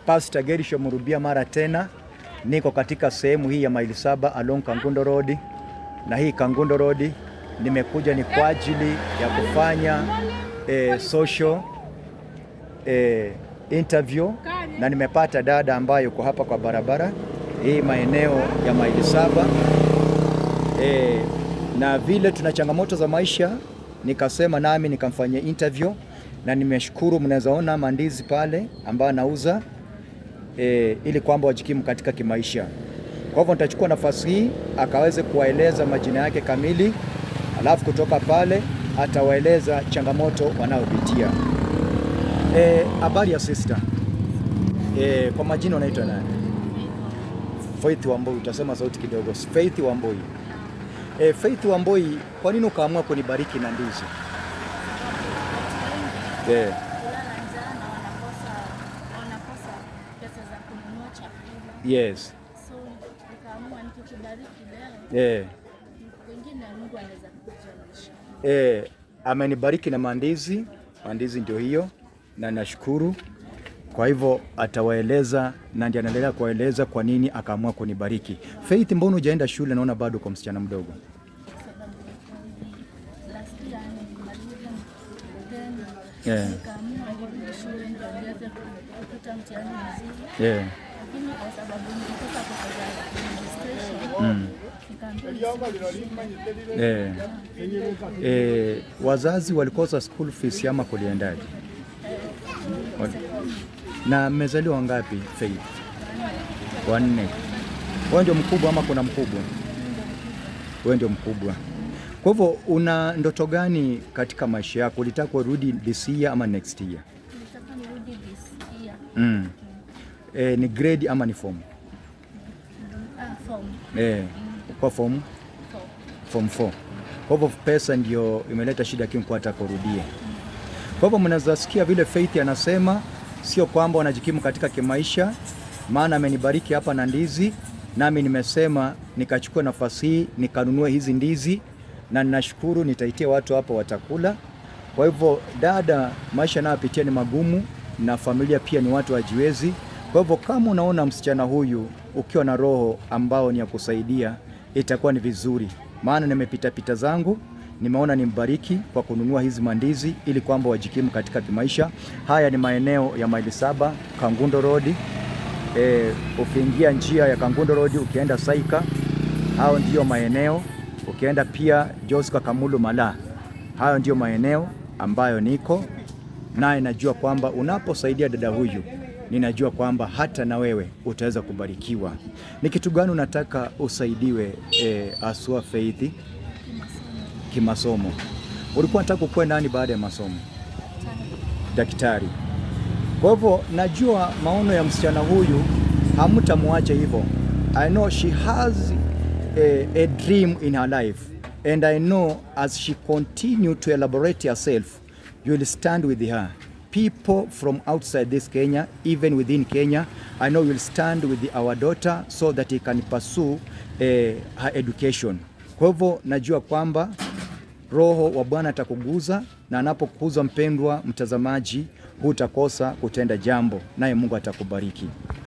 Pastor Gerisho Murubia mara tena niko katika sehemu hii ya maili 7 along Kangundo Road, na hii Kangundo Road nimekuja ni kwa ajili ya kufanya social interview, na nimepata dada ambayo yuko hapa kwa barabara hii maeneo ya maili 7. Na vile tuna changamoto za maisha, nikasema nami nikamfanyia interview, na nimeshukuru. Mnaweza ona mandizi pale ambayo anauza ili kwamba wajikimu katika kimaisha. Kwa hivyo nitachukua nafasi hii akaweze kuwaeleza majina yake kamili, alafu kutoka pale atawaeleza changamoto wanaopitia. Habari ya sister. Kwa majina unaitwa nani? Faith Wamboi. Utasema sauti kidogo. Faith Wamboi. Faith Wamboi, kwa nini ukaamua kunibariki na ndizi? Yes. So nikaamua nikikubariki leo. Wengine Mungu anaweza kukujanisha. Amenibariki na mandizi. Mandizi ndio hiyo, na nashukuru. Kwa hivyo atawaeleza, na ndiye anaendelea kuwaeleza kwa nini akaamua kunibariki. Faith, mbona hujaenda shule? Naona bado kwa msichana mdogo. Wazazi walikosa school fees ama kuliendaje? Na mmezaliwa wangapi Faith? 4. Wewe ndio mkubwa ama kuna mkubwa? Wewe ndio mkubwa. Kwa hivyo una ndoto gani katika maisha yako? Ulitaka kurudi this year ama next year? Nilitaka nirudi this year. Ni grade ama ni form? Form. Kwa form 4. Kwa hivyo pesa ndio imeleta shida kwa hata kurudie. Kwa hivyo mnaweza sikia vile Faith anasema, sio kwamba wanajikimu katika kimaisha, maana amenibariki hapa na ndizi, nami nimesema nikachukua nafasi hii nikanunue hizi ndizi, na ninashukuru nitaitia watu hapa watakula. Kwa hivyo dada, maisha anayopitia ni magumu, na familia pia ni watu wajiwezi. Kwa hivyo kama unaona msichana huyu ukiwa na roho ambao ni ya kusaidia, itakuwa ni vizuri, maana nimepita zangu nimeona nimbariki kwa kununua hizi mandizi ili kwamba wajikimu katika kimaisha. Haya ni maeneo ya maili 7 Kangundo Road. Ukiingia njia ya Kangundo Road ukienda Saika, hao ndio maeneo. Ukienda pia Joska Kamulu Mala, hayo ndio maeneo ambayo niko naye. Najua kwamba unaposaidia dada huyu, ninajua kwamba hata na wewe utaweza kubarikiwa. Ni kitu gani unataka usaidiwe aswa Faith? Kimasomo. Ulikuwa unataka kuwa nani baada ya masomo? Daktari. Kwa hivyo najua maono ya msichana huyu hamtamwacha hivyo. I know she has a dream in her life, and I know as she continue to elaborate herself, you will stand with her. People from outside this Kenya, even within Kenya, I know you will stand with our daughter so that he can pursue her education. Kwa hivyo najua kwamba Roho wa Bwana atakuguza, na anapokuguza mpendwa mtazamaji, hutakosa kutenda jambo, naye Mungu atakubariki.